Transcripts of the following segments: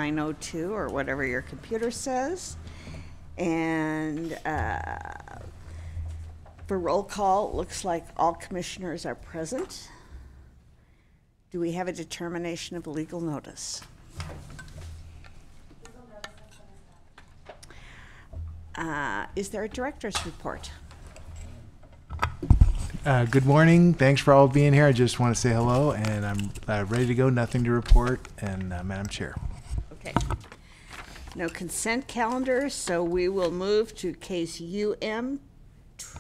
9:02 or whatever your computer says. And for roll call, it looks like all commissioners are present. Do we have a determination of legal notice? Is there a director's report? Good morning. Thanks for all being here. I just want to say hello, and I'm ready to go. Nothing to report, and Madam Chair. Okay. No consent calendar, so we will move to case UM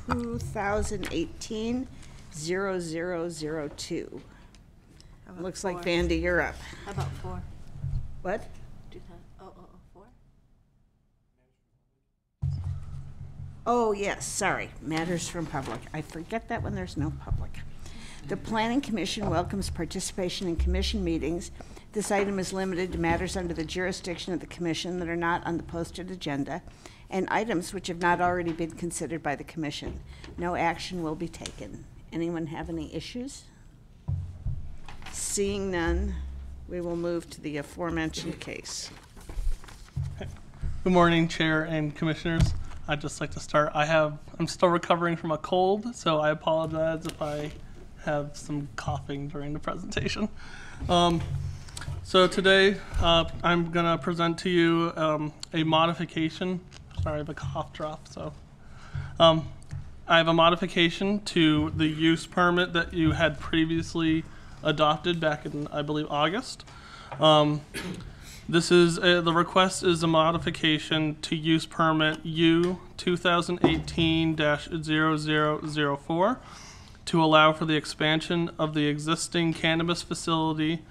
2018-0002. Looks like Vandy, you're up. How about 4? What? 4? Oh, yes, sorry. Matters from public. I forget that when there's no public. The Planning Commission welcomes participation in commission meetings. This item is limited to matters under the jurisdiction of the commission that are not on the posted agenda and items which have not already been considered by the commission. No action will be taken. Anyone have any issues? Seeing none, we will move to the aforementioned case. Good morning, Chair and Commissioners. I'd just like to start. I'm still recovering from a cold, so I apologize if I have some coughing during the presentation. So today I'm going to present to you a modification. Sorry, I have a cough drop. So I have a modification to the use permit that you had previously adopted back in, I believe, August. This is the request is a modification to use permit U 2018-0004 to allow for the expansion of the existing cannabis facility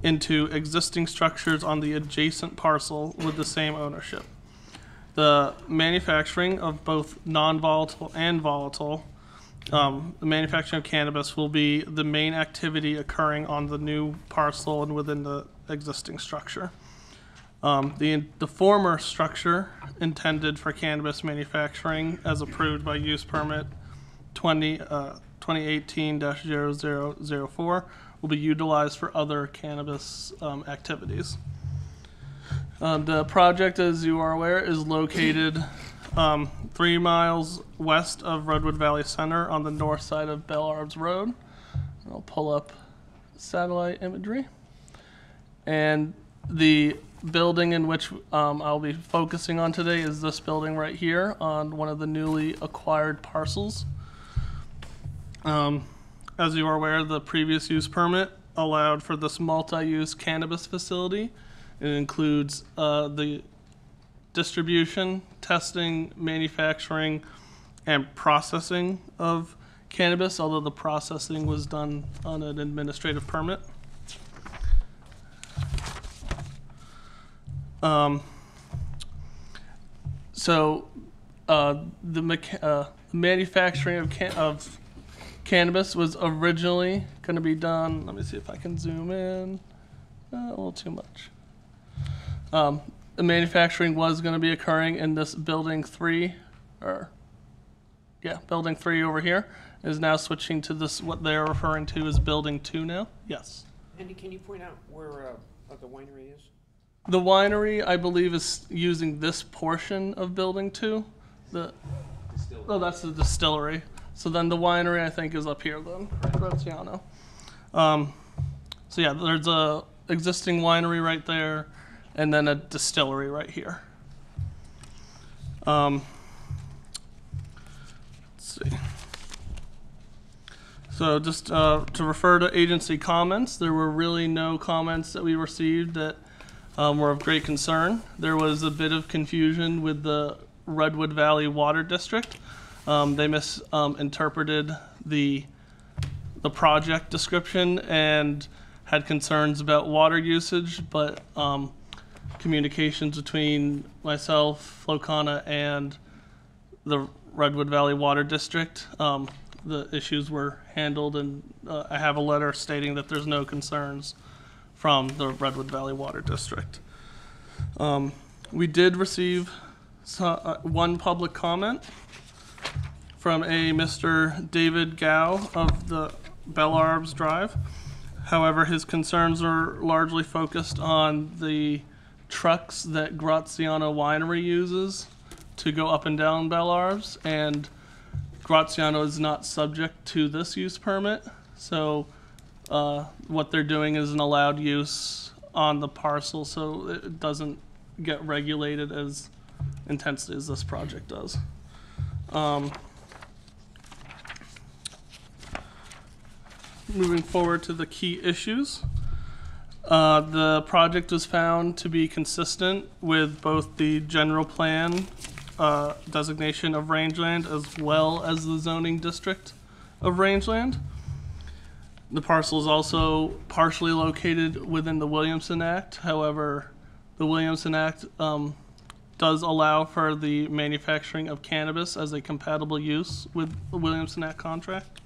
into existing structures on the adjacent parcel with the same ownership. The manufacturing of both non-volatile and volatile the manufacturing of cannabis will be the main activity occurring on the new parcel and within the existing structure. The former structure intended for cannabis manufacturing as approved by use permit 2018-0004 will be utilized for other cannabis activities. The project, as you are aware, is located 3 miles west of Redwood Valley Center on the north side of Bell Arbs Road. I'll pull up satellite imagery. And the building in which I'll be focusing on today is this building right here on one of the newly acquired parcels. As you are aware, the previous use permit allowed for this multi-use cannabis facility. It includes the distribution, testing, manufacturing, and processing of cannabis, although the processing was done on an administrative permit. The manufacturing of cannabis was originally going to be done. Let me see if I can zoom in. A little too much. The manufacturing was going to be occurring in this building 3, building 3 over here is now switching to this, what they're referring to as building 2 now. Yes. Andy, can you point out where the winery is? The winery, I believe, is using this portion of building 2. Oh, that's the distillery. So then the winery, I think, is up here then, Graziano. So yeah, there's a existing winery right there, and then a distillery right here. Let's see. So just to refer to agency comments, there were really no comments that we received that were of great concern. There was a bit of confusion with the Redwood Valley Water District. They misinterpreted the project description and had concerns about water usage, but communications between myself, Flocana, and the Redwood Valley Water District, the issues were handled, and I have a letter stating that there's no concerns from the Redwood Valley Water District. We did receive one public comment from a Mr. David Gow of the Bell Arbs Drive. However, his concerns are largely focused on the trucks that Graziano Winery uses to go up and down Bellarves, and Graziano is not subject to this use permit. So what they're doing is an allowed use on the parcel, so it doesn't get regulated as intensely as this project does. Moving forward to the key issues. The project was found to be consistent with both the general plan designation of rangeland as well as the zoning district of rangeland. The parcel is also partially located within the Williamson Act. However, the Williamson Act does allow for the manufacturing of cannabis as a compatible use with the Williamson Act contract.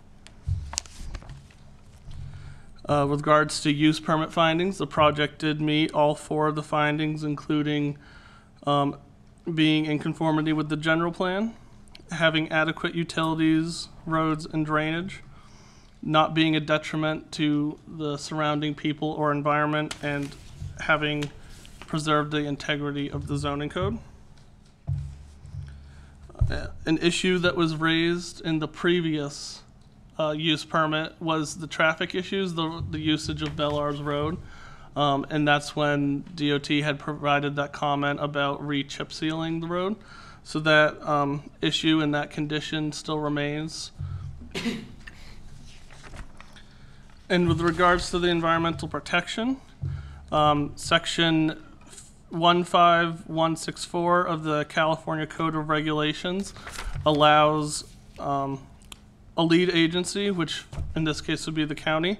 With regards to use permit findings, the project did meet all 4 of the findings, including being in conformity with the general plan, having adequate utilities, roads, and drainage, not being a detriment to the surrounding people or environment, and having preserved the integrity of the zoning code. An issue that was raised in the previous use permit was the traffic issues, the usage of Bellarves Road. And that's when DOT had provided that comment about re-chip sealing the road. So that issue and that condition still remains. And with regards to the environmental protection, section 15164 of the California Code of Regulations allows a lead agency, which in this case would be the county,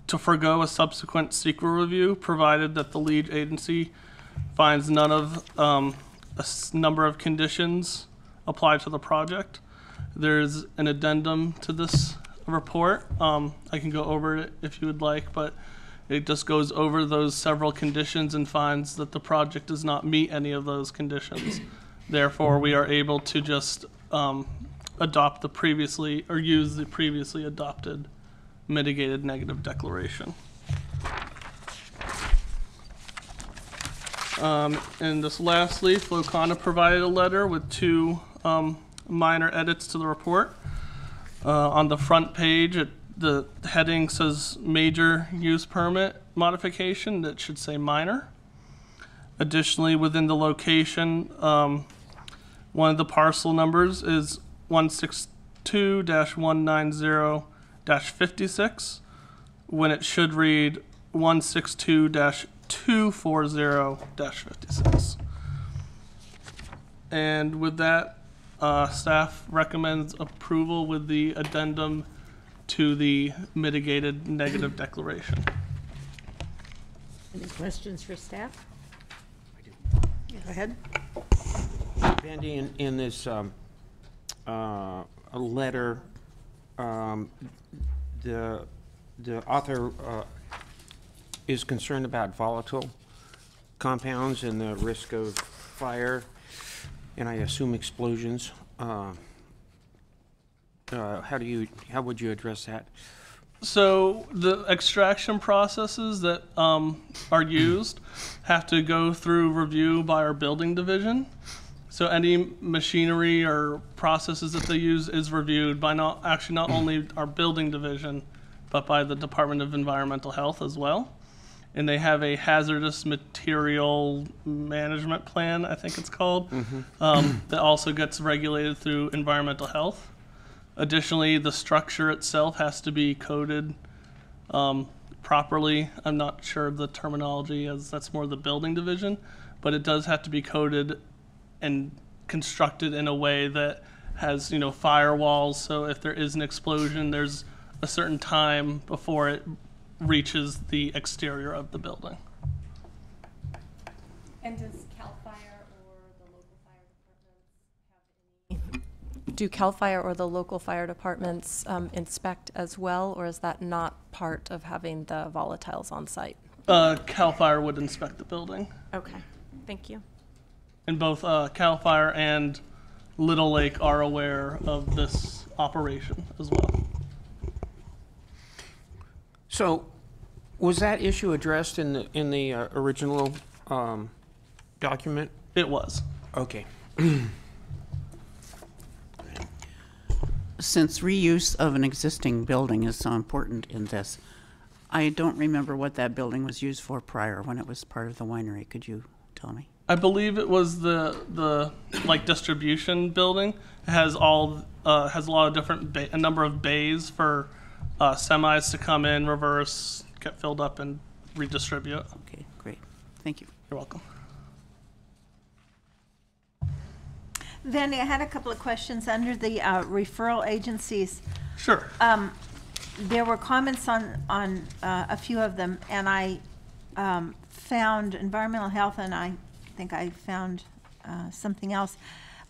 to forego a subsequent SEQA review, provided that the lead agency finds none of number of conditions apply to the project. There's an addendum to this report. I can go over it if you would like, but it just goes over those several conditions and finds that the project does not meet any of those conditions. Therefore, we are able to just adopt the previously, or use the previously adopted mitigated negative declaration. And this lastly, Flocana provided a letter with 2 minor edits to the report. On the front page, the heading says major use permit modification. That should say minor. Additionally, within the location, one of the parcel numbers is 162-190-56, when it should read 162-240-56. And with that, staff recommends approval with the addendum to the mitigated negative declaration. Any questions for staff? Go ahead. Bandy, in this a letter, the author is concerned about volatile compounds and the risk of fire, and I assume explosions. How would you address that? So the extraction processes that are used have to go through review by our building division. So any machinery or processes that they use is reviewed by not only our building division, but by the Department of Environmental Health as well. And they have a hazardous material management plan, I think it's called, that also gets regulated through environmental health. Additionally, the structure itself has to be coded properly. I'm not sure of the terminology, as that's more the building division, but it does have to be coded and constructed in a way that has, firewalls. So if there is an explosion, there's a certain time before it reaches the exterior of the building. And does CAL FIRE or the local fire departments have any? Do CAL FIRE or the local fire departments inspect as well, or is that not part of having the volatiles on site? CAL FIRE would inspect the building. Okay, thank you. And both CAL FIRE and Little Lake are aware of this operation as well. So, was that issue addressed in the original document? It was. Okay. Since reuse of an existing building is so important in this, I don't remember what that building was used for prior when it was part of the winery. Could you tell me? I believe it was the like distribution building. It has has a lot of different a number of bays for semis to come in, reverse, get filled up, and redistribute. Okay, great. Thank you. You're welcome. Vandy, I had a couple of questions under the referral agencies. Sure. There were comments on a few of them, and I found environmental health, and I think I found something else.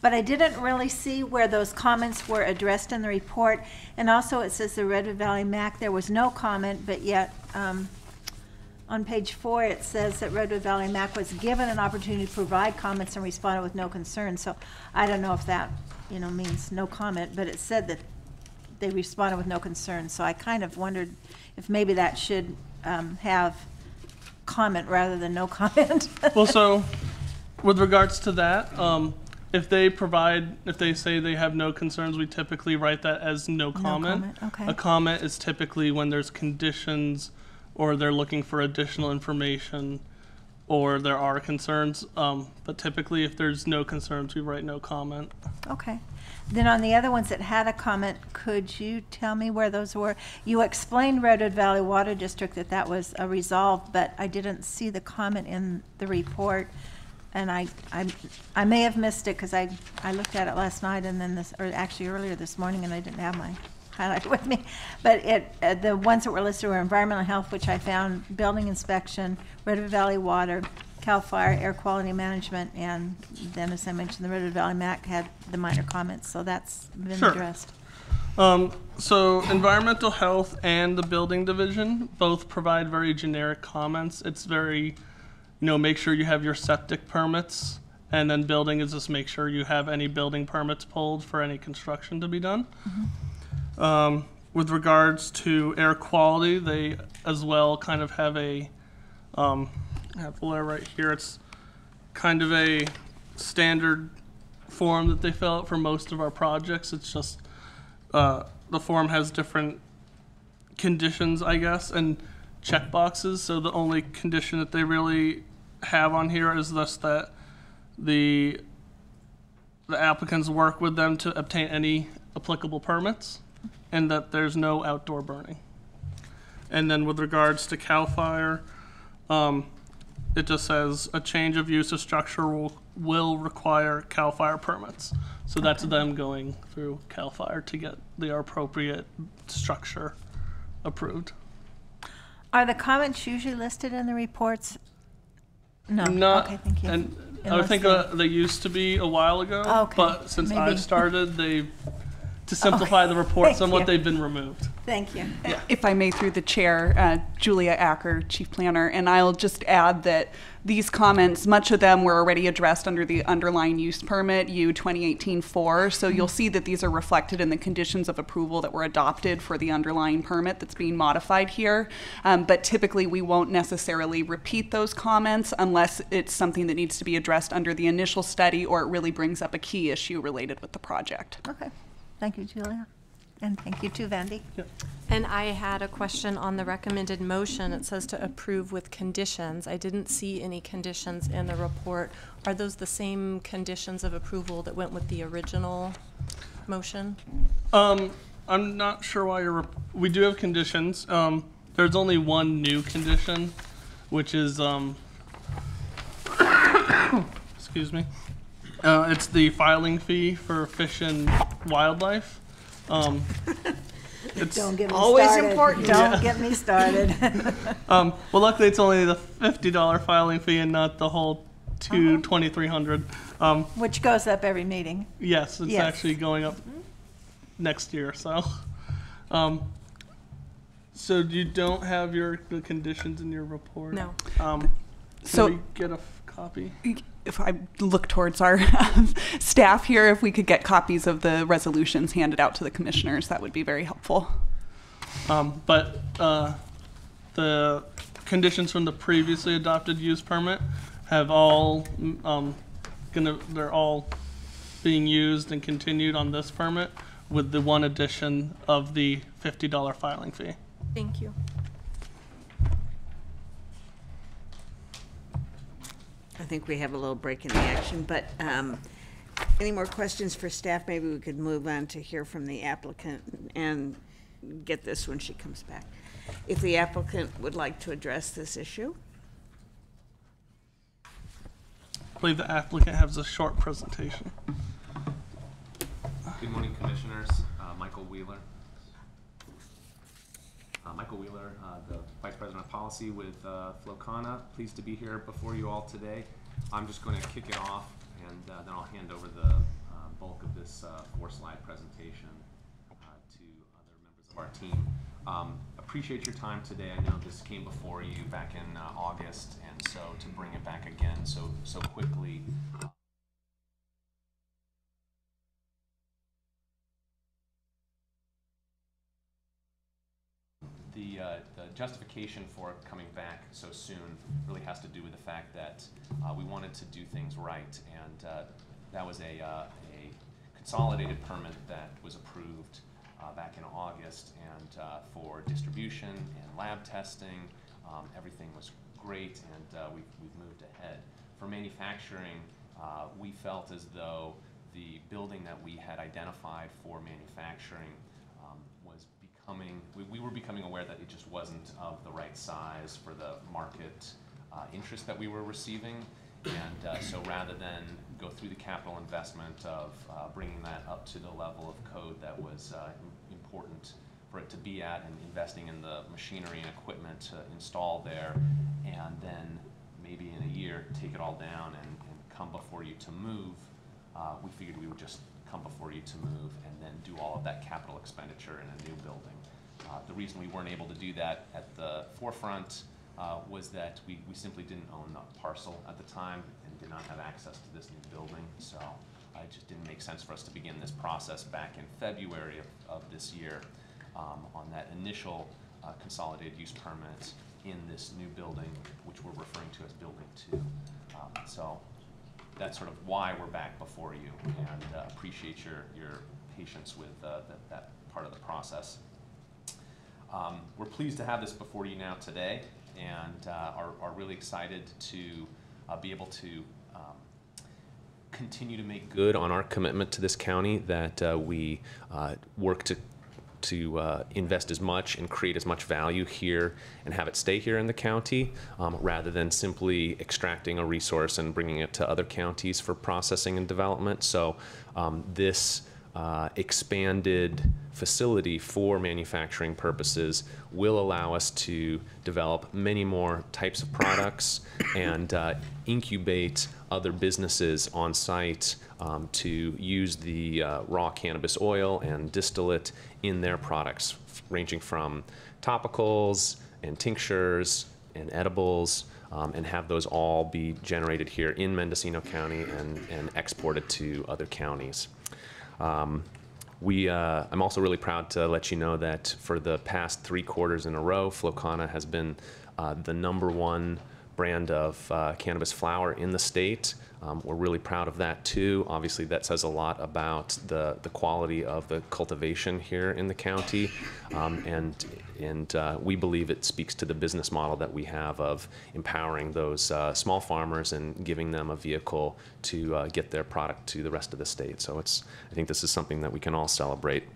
But I didn't really see where those comments were addressed in the report. And also it says the Redwood Valley MAC, there was no comment, but yet on page 4 it says that Redwood Valley MAC was given an opportunity to provide comments and responded with no concern. So I don't know if that means no comment, but it said that they responded with no concern. So I kind of wondered if maybe that should have comment rather than no comment. Well, so with regards to that, if they say they have no concerns, we typically write that as no comment. Okay. A comment is typically when there's conditions or they're looking for additional information or there are concerns. But typically if there's no concerns, we write no comment. Okay. Then on the other ones that had a comment, could you tell me where those were? You explained Redwood Valley Water District that was resolved, but I didn't see the comment in the report. And I may have missed it because I looked at it last night and then or actually earlier this morning, and I didn't have my highlighter with me. But the ones that were listed were environmental health, which I found, building inspection, Redwood Valley Water, CAL FIRE, air quality management, and then, as I mentioned, the Redwood Valley MAC had the minor comments, so that's been Sure. addressed. So environmental health and the building division both provide very generic comments. It's very, make sure you have your septic permits, and then building is just make sure you have any building permits pulled for any construction to be done. Mm-hmm. With regards to air quality, they as well kind of have I have the letter right here. It's kind of a standard form that they fill out for most of our projects. It's just the form has different conditions, I guess, and check boxes. So the only condition that they really have on here is thus that the applicants work with them to obtain any applicable permits and that there's no outdoor burning. And then with regards to CAL FIRE, it just says a change of use of structure will require CAL FIRE permits. So that's them going through CAL FIRE to get the appropriate structure approved. Are the comments usually listed in the reports? No. Not, Okay, thank you. And I Unless think they used to be a while ago, Okay, but since maybe. I've started, to simplify the report thank somewhat, you. they've been removed. Thank you. If I may, through the chair, Julia Acker, Chief Planner, and I'll just add that these comments, much of them were already addressed under the underlying use permit, U 2018-4, so you'll see that these are reflected in the conditions of approval that were adopted for the underlying permit that's being modified here. But typically we won't necessarily repeat those comments unless it's something that needs to be addressed under the initial study or it really brings up a key issue related with the project. Okay. Thank you, Julia. And thank you too, Vandy. And I had a question on the recommended motion. It says to approve with conditions. I didn't see any conditions in the report. Are those the same conditions of approval that went with the original motion? I'm not sure why we do have conditions. There's only one new condition, which is, excuse me. It's the filing fee for fish and wildlife. It's Don't get me always started. important. Don't get me started. well, luckily it's only the $50 filing fee and not the whole $2,300. Which goes up every meeting. Yes, it's Yes. actually going up next year. So, so you don't have the conditions in your report? No. So we get a copy? If I look towards our staff here, if we could get copies of the resolutions handed out to the commissioners, that would be very helpful. But the conditions from the previously adopted use permit have all they're all being used and continued on this permit, with the one addition of the $50 filing fee. Thank you. I think we have a little break in the action, but any more questions for staff? Maybe we could move on to hear from the applicant and get this when she comes back. If the applicant would like to address this issue. I believe the applicant has a short presentation. Good morning, Commissioners. Michael Wheeler. The Vice President of Policy with Flocana. Pleased to be here before you all today. I'm just going to kick it off, and then I'll hand over the bulk of this 4-slide presentation to other members of our team. Appreciate your time today. I know this came before you back in August, and so to bring it back again so quickly. The justification for it coming back so soon really has to do with the fact that we wanted to do things right, and that was a consolidated permit that was approved back in August, and for distribution and lab testing, everything was great, and we've moved ahead. For manufacturing, we felt as though the building that we had identified for manufacturing was we were becoming aware that it just wasn't of the right size for the market interest that we were receiving, and so rather than go through the capital investment of bringing that up to the level of code that was important for it to be at, and investing in the machinery and equipment to install there, and then maybe in a year take it all down and come before you to move, we figured we would just come before you to move and then do all of that capital expenditure in a new building. The reason we weren't able to do that at the forefront was that we simply didn't own the parcel at the time and did not have access to this new building, so it just didn't make sense for us to begin this process back in February of this year on that initial consolidated use permit in this new building, which we're referring to as Building 2. So that's sort of why we're back before you, and appreciate your patience with that part of the process. We're pleased to have this before you now today, and are really excited to be able to continue to make good on our commitment to this county, that we work to invest as much and create as much value here and have it stay here in the county, rather than simply extracting a resource and bringing it to other counties for processing and development. So this expanded facility for manufacturing purposes will allow us to develop many more types of products and incubate other businesses on site to use the raw cannabis oil and distillate in their products, ranging from topicals and tinctures and edibles, and have those all be generated here in Mendocino County and exported to other counties. I'm also really proud to let you know that for the past 3 quarters in a row, Flocana has been the #1 brand of cannabis flower in the state. We're really proud of that too. Obviously, that says a lot about the quality of the cultivation here in the county, and we believe it speaks to the business model that we have of empowering those small farmers and giving them a vehicle to get their product to the rest of the state. So I think this is something that we can all celebrate.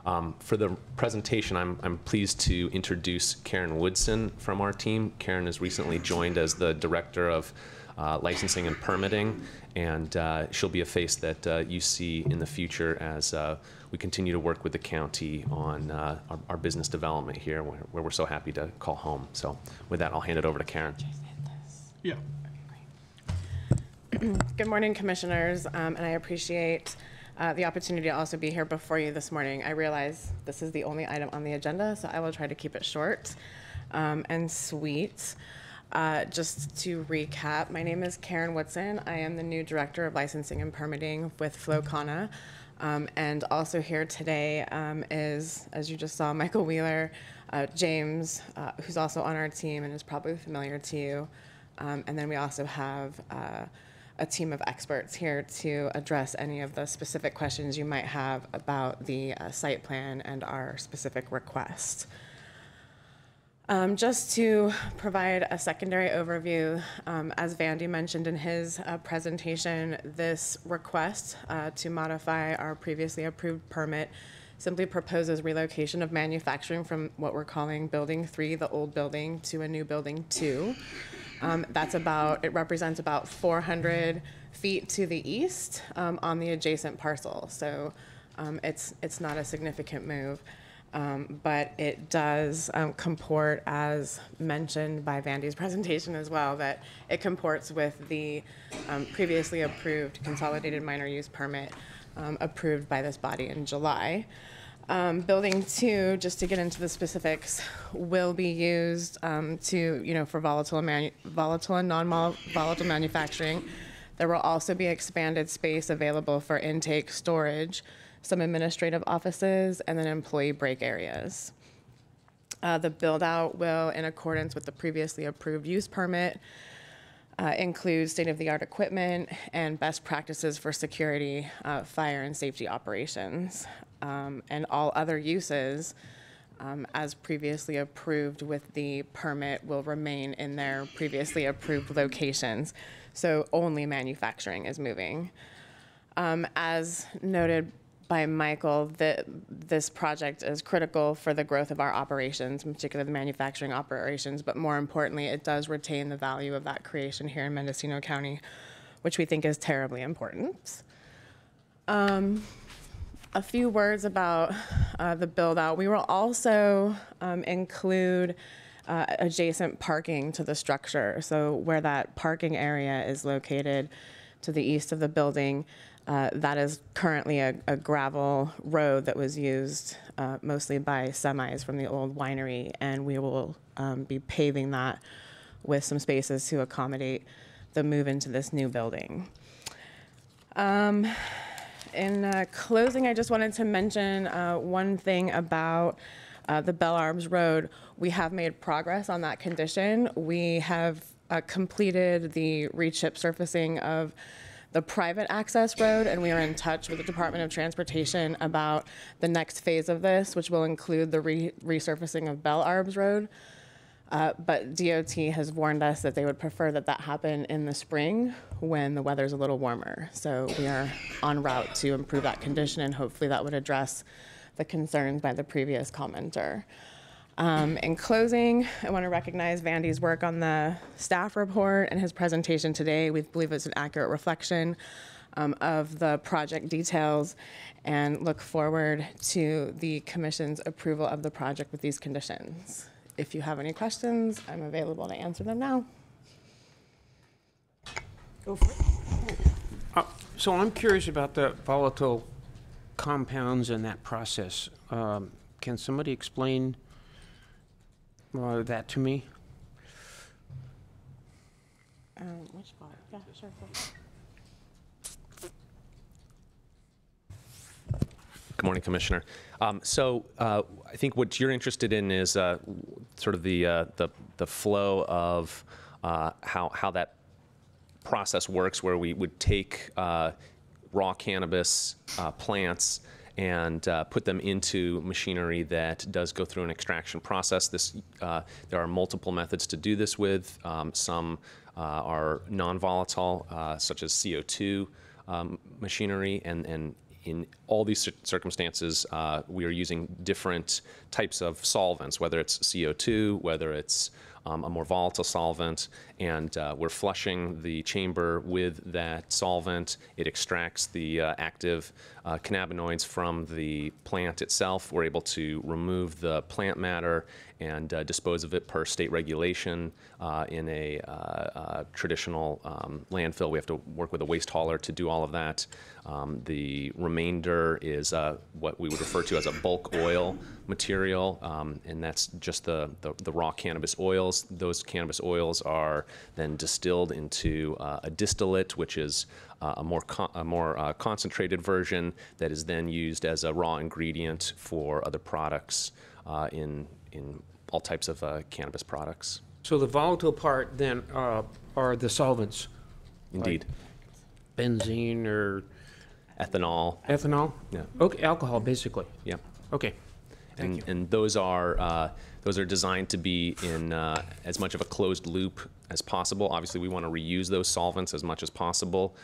For the presentation, I'm pleased to introduce Karen Woodson from our team. Karen has recently joined as the Director of Licensing and Permitting, and she'll be a face that you see in the future as we continue to work with the county on our business development here, where we're so happy to call home. So with that, I'll hand it over to Karen. Yeah. Good morning, Commissioners, and I appreciate the opportunity to also be here before you this morning. I realize this is the only item on the agenda, so I will try to keep it short and sweet. Just to recap, my name is Karen Woodson. I am the new Director of Licensing and Permitting with Flocana. And also here today is, as you just saw, Michael Wheeler, James, who's also on our team and is probably familiar to you, And then we also have a team of experts here to address any of the specific questions you might have about the site plan and our specific request. Just to provide a secondary overview, as Vandy mentioned in his presentation, this request to modify our previously approved permit simply proposes relocation of manufacturing from what we're calling Building 3, the old building, to a new Building 2. It represents about 400 feet to the east on the adjacent parcel. So it's not a significant move. But it does comport, as mentioned by Vandy's presentation as well, that it comports with the previously approved consolidated minor use permit approved by this body in July. Building 2, just to get into the specifics, will be used for volatile and non-volatile manufacturing. There will also be expanded space available for intake, storage, some administrative offices, and then employee break areas. The build-out will, in accordance with the previously approved use permit, include state-of-the-art equipment and best practices for security, fire, and safety operations. And all other uses, as previously approved with the permit, will remain in their previously approved locations. So only manufacturing is moving. As noted by Michael, that this project is critical for the growth of our operations, in particular the manufacturing operations, but more importantly, it does retain the value of that creation here in Mendocino County, which we think is terribly important. A few words about the build out. We will also include adjacent parking to the structure. So where that parking area is located to the east of the building, that is currently a gravel road that was used mostly by semis from the old winery, and we will be paving that with some spaces to accommodate the move into this new building. In closing, I just wanted to mention one thing about the Bell Arbs Road. We have made progress on that condition. We have completed the rechip surfacing of the private access road, and we are in touch with the Department of Transportation about the next phase of this, which will include the resurfacing of Bell Arbs Road. But DOT has warned us that they would prefer that happen in the spring when the weather's a little warmer. So we are en route to improve that condition, and hopefully that would address the concerns by the previous commenter. In closing, I want to recognize Vandy's work on the staff report and his presentation today. We believe it's an accurate reflection of the project details, and look forward to the Commission's approval of the project with these conditions. If you have any questions, I'm available to answer them now. Go for it. So I'm curious about the volatile compounds and that process. Can somebody explain that to me? Which part? Yeah, sure. Good morning, Commissioner. I think what you're interested in is sort of the flow of how that process works, where we would take raw cannabis plants and put them into machinery that does go through an extraction process. There are multiple methods to do this with. Some are non-volatile, such as CO2 machinery, and in all these circumstances, we are using different types of solvents, whether it's CO2, whether it's a more volatile solvent, and we're flushing the chamber with that solvent. It extracts the active cannabinoids from the plant itself. We're able to remove the plant matter and dispose of it per state regulation. In a traditional landfill, we have to work with a waste hauler to do all of that. The remainder is what we would refer to as a bulk oil material, and that's just the raw cannabis oils. Those cannabis oils are then distilled into a distillate, which is a more concentrated version that is then used as a raw ingredient for other products in all types of cannabis products. So the volatile part then are the solvents, Indeed. benzene or Ethanol. ethanol? Yeah. Okay, alcohol, basically. Yeah. Okay. Thank you. And those are designed to be in as much of a closed loop as possible. Obviously, we want to reuse those solvents as much as possible.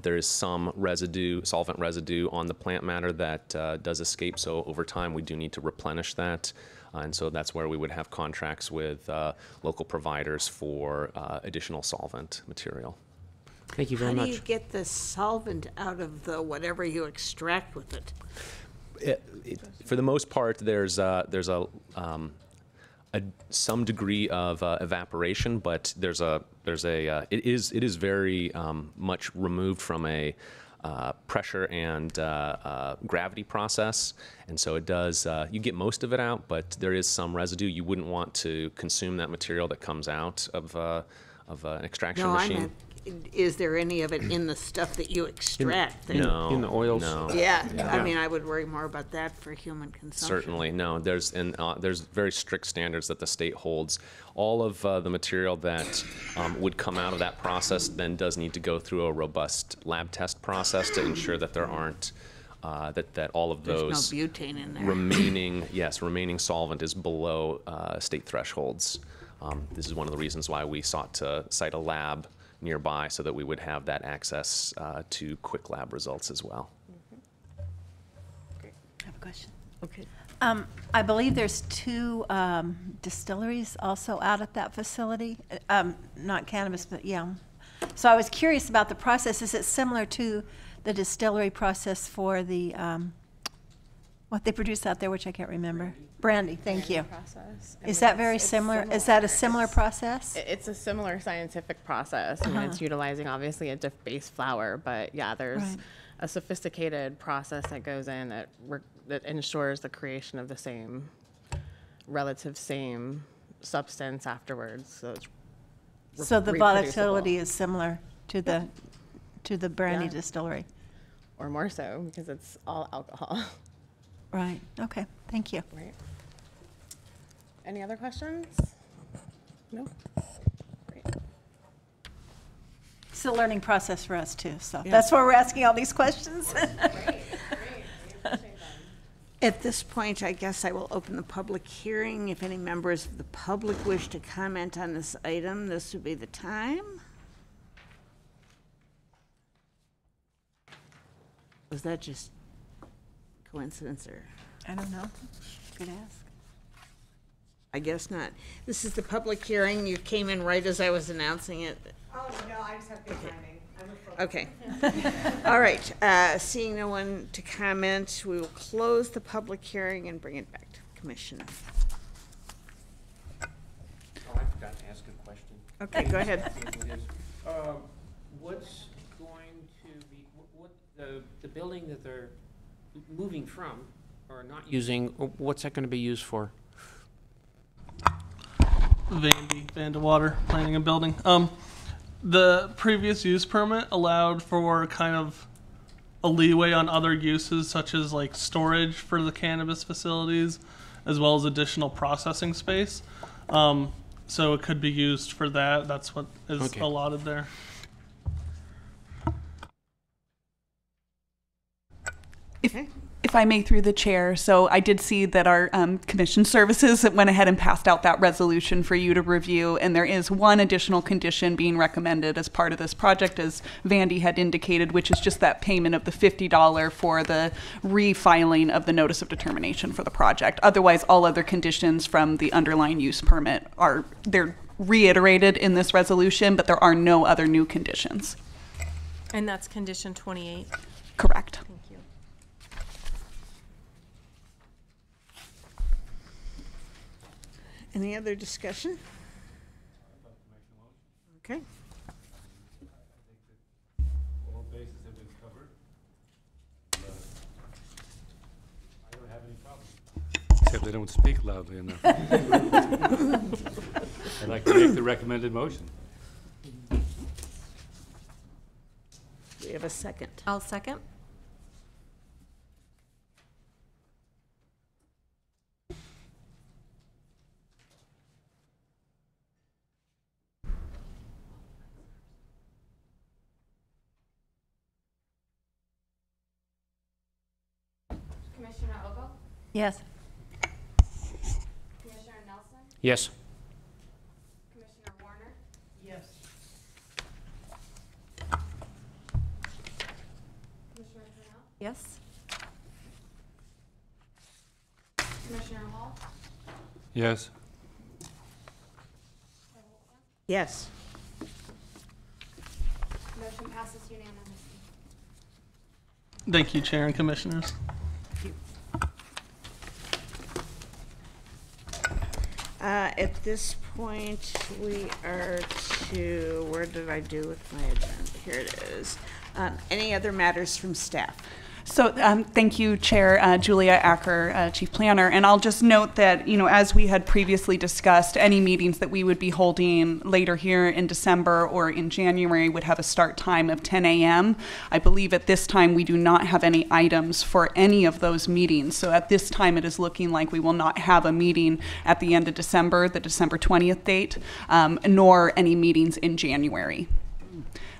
There is some residue, solvent residue on the plant matter that does escape. So over time, we do need to replenish that. And so that's where we would have contracts with local providers for additional solvent material. Thank you very How much. do you get the solvent out of the whatever you extract with it? For the most part, there's some degree of evaporation, but it is very much removed from a pressure and gravity process, and so it does. You get most of it out, but there is some residue. You wouldn't want to consume that material that comes out of an extraction No, I machine. meant, is there any of it in the stuff that you extract? No, in the oils? No. Yeah, I mean, I would worry more about that for human consumption. Certainly, no. There's very strict standards that the state holds. All of the material that would come out of that process then does need to go through a robust lab test process to ensure that there aren't that all of those There's no butane in there. remaining solvent is below state thresholds. This is one of the reasons why we sought to cite a lab nearby so that we would have that access to quick lab results as well. I have a question. Okay. I believe there's 2 distilleries also out at that facility. Not cannabis, but yeah. So I was curious about the process. Is it similar to the distillery process for the, what they produce out there, which I can't remember? Brandy, thank you. Process. Is that very similar? Is that a similar process? It's a similar scientific process. I mean, it's utilizing obviously a diff-based flour, but yeah, there's Right. a sophisticated process that goes in that ensures the creation of the same substance afterwards. So it's So the reproducible. volatility is similar to the brandy Yeah. distillery? Or more so, because it's all alcohol. Right, okay, thank you. Right. Any other questions? No? Great. It's a learning process for us too, so that's why we're asking all these questions. Great, great. We appreciate them. At this point, I guess I will open the public hearing. If any members of the public wish to comment on this item, this would be the time. Was that just coincidence or? I don't know, good ask. I guess not. This is the public hearing. You came in right as I was announcing it. Oh, no, I just have good timing. Okay. All right. Seeing no one to comment, we will close the public hearing and bring it back to the commission. Oh, I forgot to ask a question. Okay, go ahead. What's going to be, what the building that they're moving from or not using, what's that going to be used for? Vandewater, planning and building. The previous use permit allowed for kind of a leeway on other uses, such as like storage for the cannabis facilities, as well as additional processing space. So it could be used for that. That's what is Okay. allotted there. If I may, through the chair, so I did see that our commission services went ahead and passed out that resolution for you to review, and there is one additional condition being recommended as part of this project, as Vandy had indicated, which is just that payment of the $50 for the refiling of the notice of determination for the project. Otherwise, all other conditions from the underlying use permit they're reiterated in this resolution, but there are no other new conditions. And that's condition 28. Correct. Thank you. Any other discussion? Okay. All bases have been covered. I don't have any problem. Except they don't speak loudly enough. I'd like to make the recommended motion. We have a second. I'll second. Yes. Commissioner Nelson? Yes. Commissioner Warner? Yes. Commissioner Purnell? Yes? Commissioner Hall? Yes. Yes. Motion passes unanimously. Thank you, Chair and Commissioners. At this point, we are to, where did I do with my agenda? Here it is. Any other matters from staff? So thank you, Chair Julia Acker, Chief Planner. And I'll just note that, as we had previously discussed, any meetings that we would be holding later here in December or in January would have a start time of 10 a.m. I believe at this time we do not have any items for any of those meetings. So at this time it is looking like we will not have a meeting at the end of December, the December 20th date, nor any meetings in January.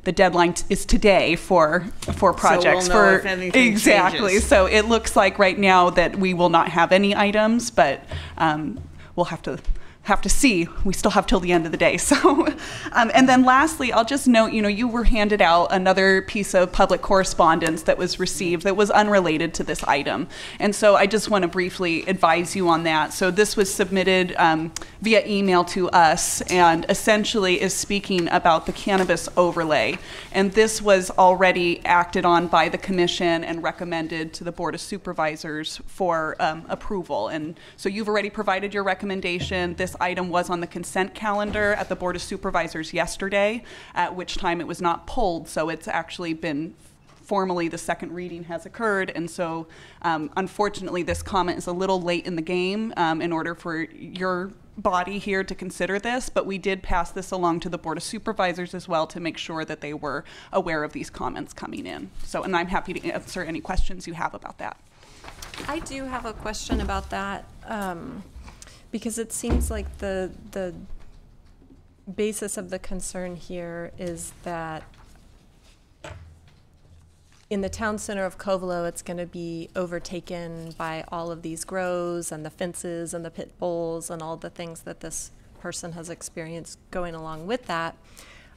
The deadline is today for projects. So we'll know if anything exactly. changes. So it looks like right now that we will not have any items, but we'll have to see. We still have till the end of the day. So, and then lastly, I'll just note, you were handed out another piece of public correspondence that was received that was unrelated to this item. And so I just want to briefly advise you on that. So this was submitted via email to us and essentially is speaking about the cannabis overlay. And this was already acted on by the commission and recommended to the Board of Supervisors for approval. And so you've already provided your recommendation. This item was on the consent calendar at the Board of Supervisors yesterday, at which time it was not pulled. So it's actually been formally, the second reading has occurred. And so unfortunately, this comment is a little late in the game in order for your body here to consider this, but we did pass this along to the Board of Supervisors as well to make sure that they were aware of these comments coming in. So, and I'm happy to answer any questions you have about that. I do have a question about that, because it seems like the basis of the concern here is that in the town center of Covelo, it's going to be overtaken by all of these grows and the fences and the pit bulls and all the things that this person has experienced going along with that,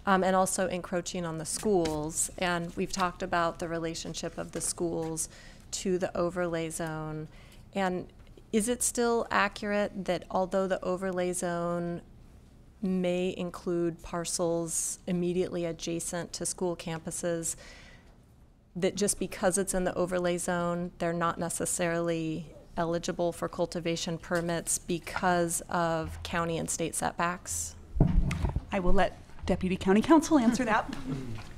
and also encroaching on the schools. And we've talked about the relationship of the schools to the overlay zone. And is it still accurate that although the overlay zone may include parcels immediately adjacent to school campuses, that just because it's in the overlay zone, they're not necessarily eligible for cultivation permits because of county and state setbacks? I will let Deputy County Counsel answer that.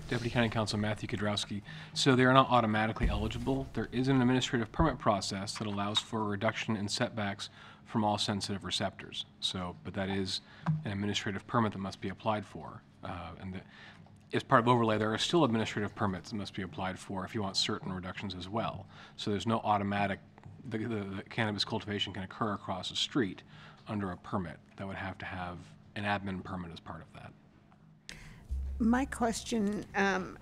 Deputy County Counsel Matthew Kudrowski. So they are not automatically eligible. There is an administrative permit process that allows for a reduction in setbacks from all sensitive receptors. So, but that is an administrative permit that must be applied for. As part of overlay, there are still administrative permits that must be applied for if you want certain reductions as well. So there's no automatic, the cannabis cultivation can occur across the street under a permit. That would have to have an admin permit as part of that. My question, and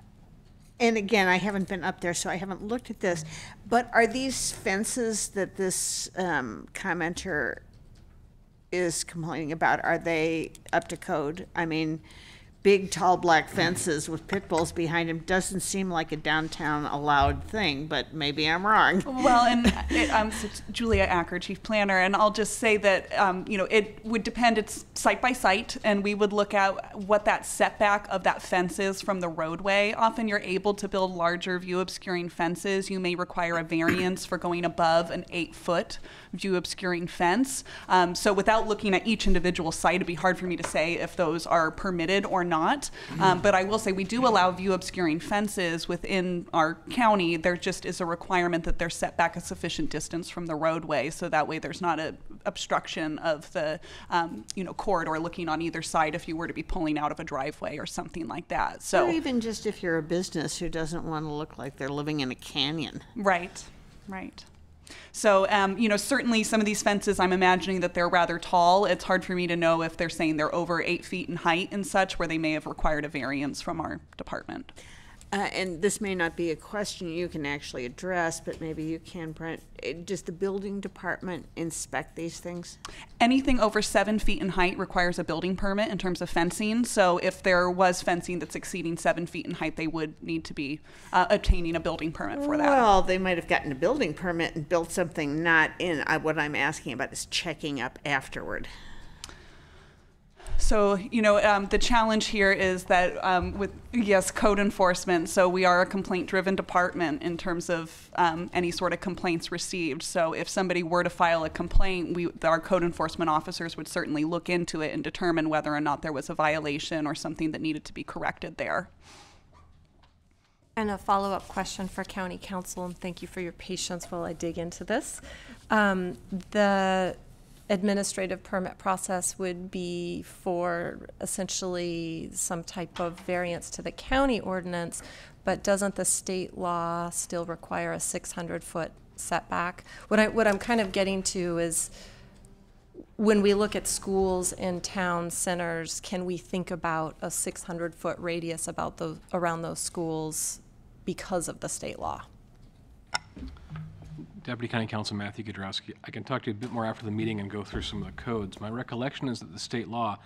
again, I haven't been up there, so I haven't looked at this, but are these fences that this commenter is complaining about, are they up to code? I mean, big, tall, black fences with pit bulls behind them doesn't seem like a downtown allowed thing, but maybe I'm wrong. Well, and I'm Julia Acker, Chief Planner, and I'll just say that, it would depend, it's site by site, and we would look at what that setback of that fence is from the roadway. Often you're able to build larger view obscuring fences. You may require a variance for going above an 8-foot view obscuring fence. So without looking at each individual site, it'd be hard for me to say if those are permitted or not. But I will say we do allow view obscuring fences within our county. There just is a requirement that they're set back a sufficient distance from the roadway, so that way there's not an obstruction of the corridor looking on either side if you were to be pulling out of a driveway or something like that. So or even just if you're a business who doesn't want to look like they're living in a canyon. Right. So, certainly some of these fences, I'm imagining that they're rather tall. It's hard for me to know if they're saying they're over 8 feet in height and such, where they may have required a variance from our department. And this may not be a question you can actually address, but maybe you can, Brent. Does the building department inspect these things? Anything over 7 feet in height requires a building permit in terms of fencing. So if there was fencing that's exceeding 7 feet in height, they would need to be obtaining a building permit for that. Well, they might have gotten a building permit and built something not in. What I'm asking about is checking up afterward. So, the challenge here is that code enforcement. So we are a complaint-driven department in terms of any sort of complaints received. So if somebody were to file a complaint, our code enforcement officers would certainly look into it and determine whether or not there was a violation or something that needed to be corrected there. And a follow-up question for County Council, and thank you for your patience while I dig into this. The administrative permit process would be for essentially some type of variance to the county ordinance, but doesn't the state law still require a 600-foot setback? What I'm kind of getting to is, when we look at schools in town centers, can we think about a 600-foot radius around those schools because of the state law? Deputy County Counsel Matthew Gadrowski. I can talk to you a bit more after the meeting and go through some of the codes. My recollection is that the state law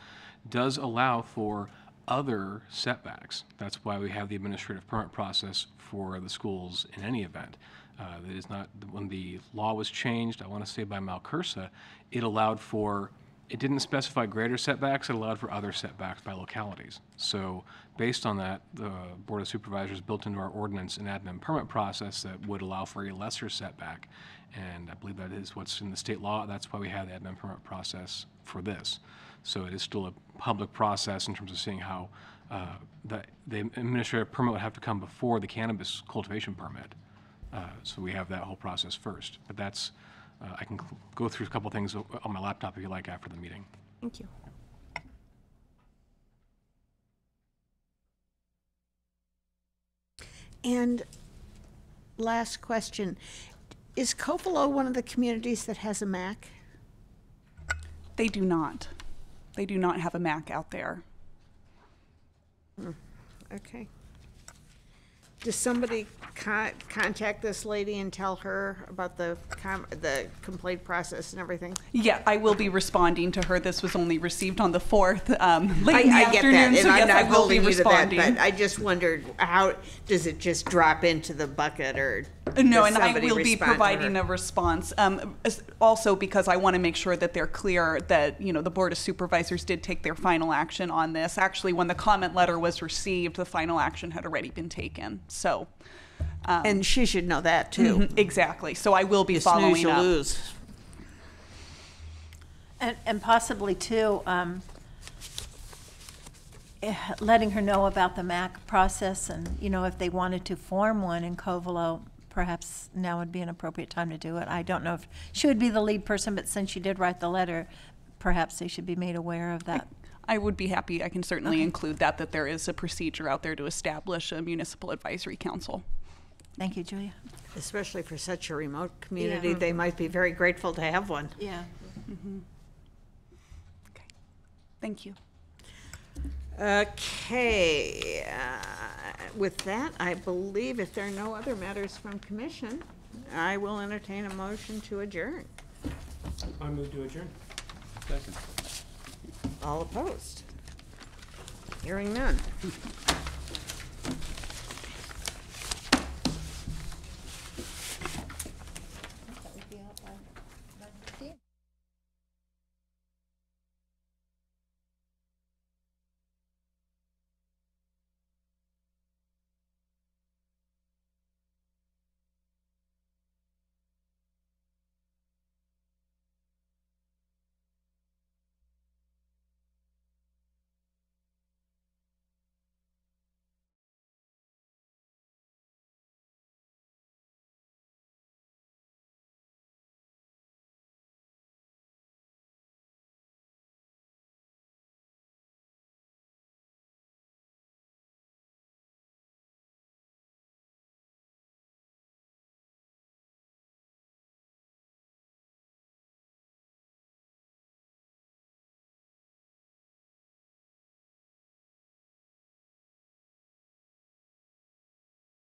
does allow for other setbacks. That's why we have the administrative permit process for the schools in any event. That is not, when the law was changed, I want to say by Malcursa, it allowed for, it didn't specify greater setbacks, it allowed for other setbacks by localities. So based on that, the Board of Supervisors built into our ordinance an admin permit process that would allow for a lesser setback. And I believe that is what's in the state law. That's why we have the admin permit process for this. So it is still a public process in terms of seeing how the administrative permit would have to come before the cannabis cultivation permit. So we have that whole process first. But that's, I can go through a couple things on my laptop if you like after the meeting. Thank you. And last question, is Covelo one of the communities that has a MAC? They do not. They do not have a MAC out there. Okay. Does somebody contact this lady and tell her about the complaint process and everything? Yeah, I will be responding to her. This was only received on the 4th, late in the I get afternoon, that, and so I'm yes, not I will be holding you to that, responding. but I just wondered, how does it just drop into the bucket, or No, does and I somebody will be respond to her? providing a response. Also, because I want to make sure that they're clear that the Board of Supervisors did take their final action on this. Actually, when the comment letter was received, the final action had already been taken. So, and she should know that too. Exactly. So I will be You following snooze, you up. lose. And possibly too, letting her know about the MAC process, and if they wanted to form one in Covelo, perhaps now would be an appropriate time to do it. I don't know if she would be the lead person, but since she did write the letter, perhaps they should be made aware of that. I would be happy. I can certainly include that there is a procedure out there to establish a municipal advisory council. Thank you, Julia. Especially for such a remote community, Yeah. they might be very grateful to have one. Yeah. Okay. Thank you. Okay, with that, I believe if there are no other matters from commission, I will entertain a motion to adjourn. I move to adjourn. Second. All opposed? Hearing none.